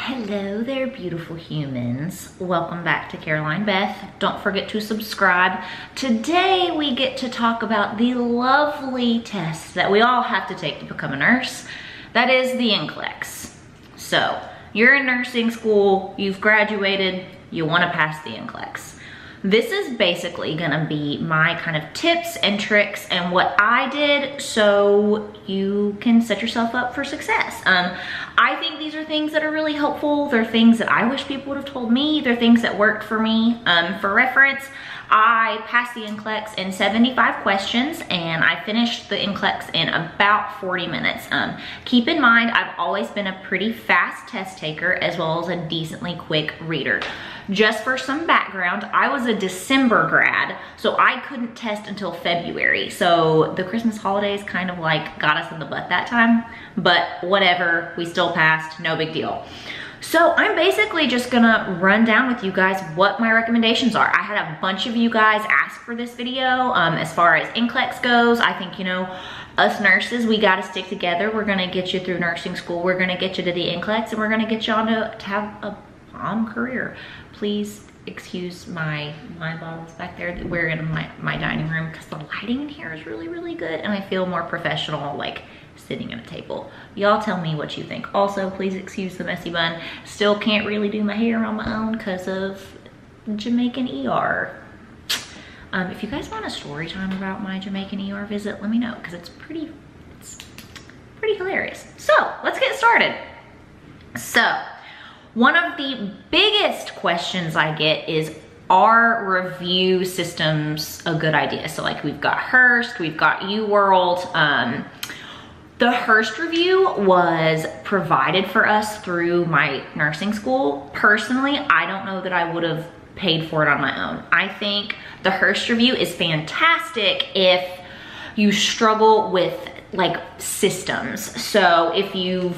Hello there, beautiful humans. Welcome back to Caroline Beth. Don't forget to subscribe. Today we get to talk about the lovely test that we all have to take to become a nurse. That is the NCLEX. So you're in nursing school, you've graduated, you want to pass the NCLEX. This is basically gonna be my kind of tips and tricks and what I did so you can set yourself up for success. I think these are things that are really helpful. They're things that I wish people would have told me. They're things that worked for me. For reference, I passed the NCLEX in 75 questions and I finished the NCLEX in about 40 minutes. Keep in mind, I've always been a pretty fast test taker as well as a decently quick reader. Just for some background, I was a December grad, so I couldn't test until February. So the Christmas holidays kind of like got us in the butt that time, but whatever, we still passed, no big deal. So I'm basically just gonna run down with you guys what my recommendations are. I had a bunch of you guys ask for this video. As far as NCLEX goes, I think, you know, us nurses, we gotta stick together. We're gonna get you through nursing school. We're gonna get you to the NCLEX and we're gonna get you on to have a bomb career. Please excuse my wine bottles back there. We're in my dining room because the lighting in here is really, really good and I feel more professional like sitting at a table. Y'all tell me what you think. Also, please excuse the messy bun. Still can't really do my hair on my own because of Jamaican ER. If you guys want a story time about my Jamaican ER visit, let me know because it's pretty hilarious. So let's get started. So one of the biggest questions I get is, are review systems a good idea? So like we've got Hearst, we've got UWorld. The Hearst review was provided for us through my nursing school. Personally, I don't know that I would have paid for it on my own. I think the Hearst review is fantastic if you struggle with like systems. So if you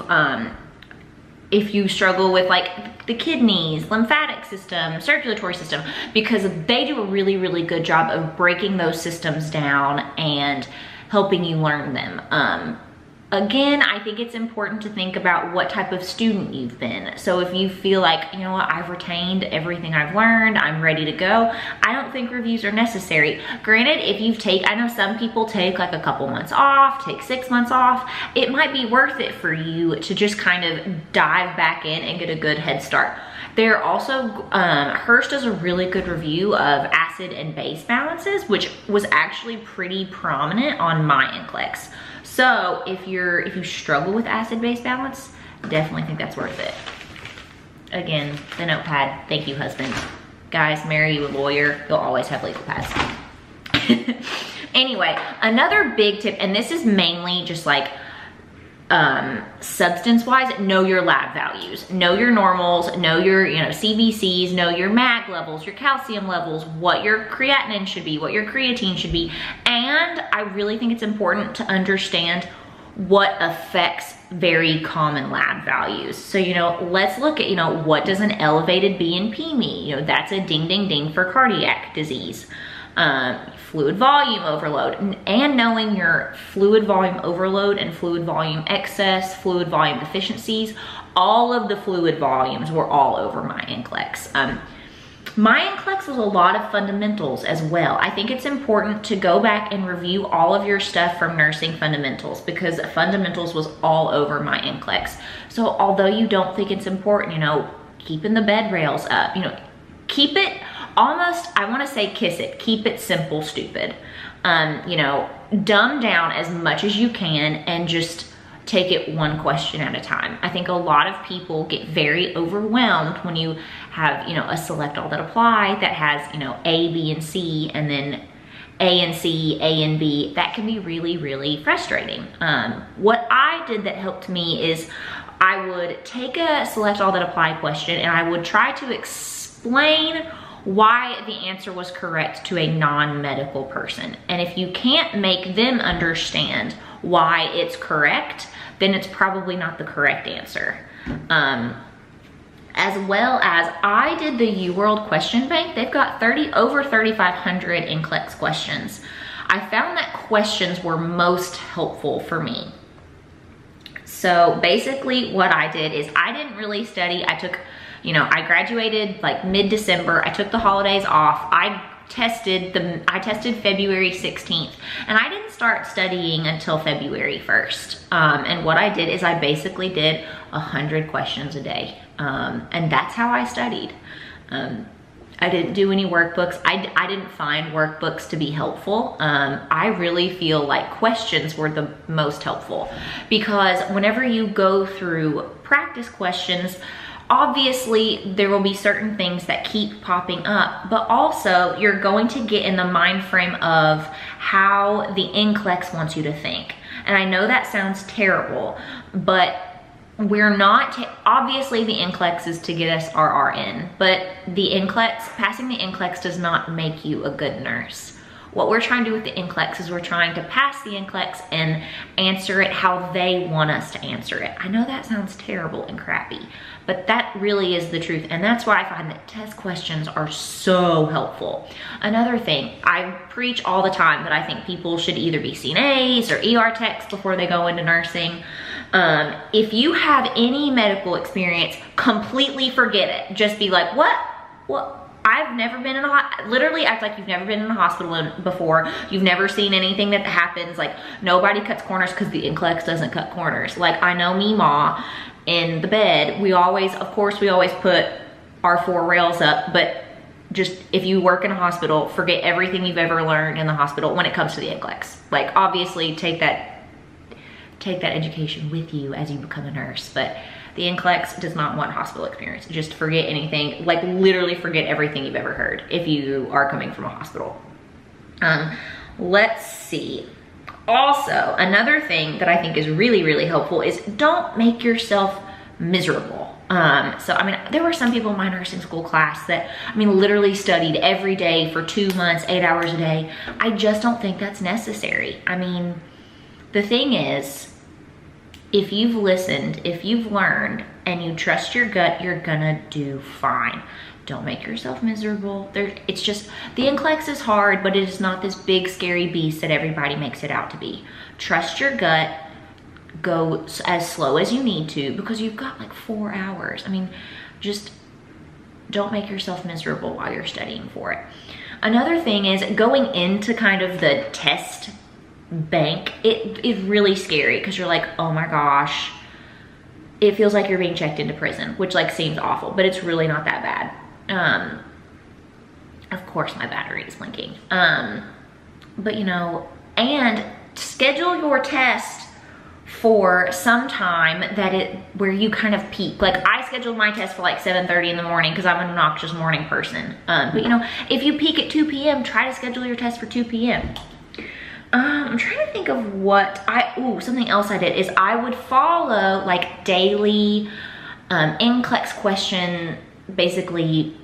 struggle with like the kidneys, lymphatic system, circulatory system, because they do a really, really good job of breaking those systems down and helping you learn them. Again, I think it's important to think about what type of student you've been. So if you feel like, you know what, I've retained everything I've learned, I'm ready to go, I don't think reviews are necessary. Granted, if you've I know some people take like a couple months off, take 6 months off, it might be worth it for you to just kind of dive back in and get a good head start. They're also, Hearst does a really good review of acid and base balances, which was actually pretty prominent on my NCLEX. So if you struggle with acid-base balance, definitely think that's worth it. Again, the notepad, thank you husband. Guys, marry you a lawyer, you'll always have legal pads. Anyway, another big tip, and this is mainly just like substance-wise, know your lab values, know your normals, know your CBCs, know your mag levels, your calcium levels, what your creatinine should be, what your creatine should be. And I really think it's important to understand what affects very common lab values. So, let's look at, what does an elevated BNP mean? That's a ding, ding, ding for cardiac disease. Fluid volume overload, and knowing your fluid volume overload and fluid volume excess, fluid volume deficiencies, all of the fluid volumes were all over my NCLEX. My NCLEX was a lot of fundamentals as well. I think it's important to go back and review all of your stuff from nursing fundamentals because fundamentals was all over my NCLEX. So although you don't think it's important, keeping the bed rails up, keep it almost, I want to say kiss it, keep it simple, stupid. Dumb down as much as you can and just take it one question at a time. I think a lot of people get very overwhelmed when you have, a select all that apply that has, A, B, and C, and then A and C, A and B. That can be really, really frustrating. What I did that helped me is I would take a select all that apply question and I would try to explain why the answer was correct to a non-medical person. And if you can't make them understand why it's correct, then it's probably not the correct answer. As well as I did the UWorld question bank. They've got over 3,500 NCLEX questions. I found that questions were most helpful for me. So basically what I did is I didn't really study. I took, you know, I graduated like mid-December. I took the holidays off. I tested February 16th, and I didn't start studying until February 1st. And what I did is I basically did 100 questions a day. And that's how I studied. I didn't do any workbooks. I didn't find workbooks to be helpful. I really feel like questions were the most helpful, because whenever you go through practice questions, obviously there will be certain things that keep popping up, but also you're going to get in the mind frame of how the NCLEX wants you to think. And I know that sounds terrible, but we're not, obviously the NCLEX is to get us our RN, but the NCLEX, passing the NCLEX does not make you a good nurse. What we're trying to do with the NCLEX is we're trying to pass the NCLEX and answer it how they want us to answer it. I know that sounds terrible and crappy, but that really is the truth. And that's why I find that test questions are so helpful. Another thing, I preach all the time that I think people should either be CNAs or ER techs before they go into nursing. If you have any medical experience, completely forget it. Just be like, what? I've never been in literally act like you've never been in a hospital before. You've never seen anything that happens. Like, nobody cuts corners because the NCLEX doesn't cut corners. Like, I know me, Ma, in the bed, of course we always put our 4 rails up, but just if you work in a hospital, forget everything you've ever learned in the hospital when it comes to the NCLEX. Like, obviously take that education with you as you become a nurse, but the NCLEX does not want hospital experience. Just forget anything, like literally forget everything you've ever heard if you are coming from a hospital. Let's see. Also, another thing that I think is really, really helpful is don't make yourself miserable. So, I mean, there were some people in my nursing school class that, I mean, literally studied every day for 2 months, 8 hours a day. I just don't think that's necessary. I mean, the thing is, if you've listened, if you've learned, and you trust your gut, you're gonna do fine. Don't make yourself miserable. It's just, the NCLEX is hard, but it is not this big, scary beast that everybody makes it out to be. Trust your gut. Go as slow as you need to, because you've got like 4 hours. I mean, just don't make yourself miserable while you're studying for it. Another thing is going into kind of the test bank, it is really scary because you're like, oh my gosh, it feels like you're being checked into prison, which like seems awful, but it's really not that bad. Of course my battery is blinking. But you know, and schedule your test for some time where you kind of peak. Like, I scheduled my test for like 7:30 in the morning because I'm an obnoxious morning person. But you know, if you peak at 2 p.m., try to schedule your test for 2 p.m. I'm trying to think of what something else I did is I would follow like daily NCLEX question, basically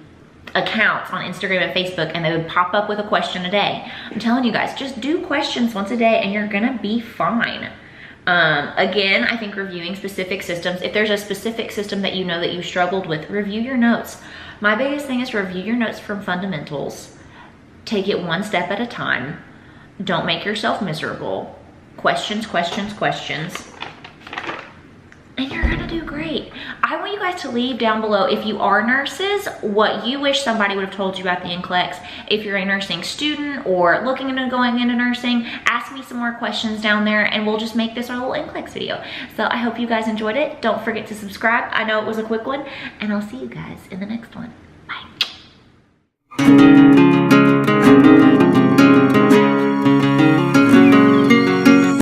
accounts on Instagram and Facebook, and they would pop up with a question a day. I'm telling you guys, just do questions once a day and you're gonna be fine. Again, I think reviewing specific systems, if there's a specific system that you know that you struggled with, review your notes. My biggest thing is review your notes from fundamentals. Take it one step at a time. Don't make yourself miserable. Questions, questions, questions. And you're gonna do great. I want you guys to leave down below, if you are nurses, what you wish somebody would have told you about the NCLEX. If you're a nursing student or looking into going into nursing, ask me some more questions down there and we'll just make this our little NCLEX video. So I hope you guys enjoyed it. Don't forget to subscribe. I know it was a quick one, and I'll see you guys in the next one.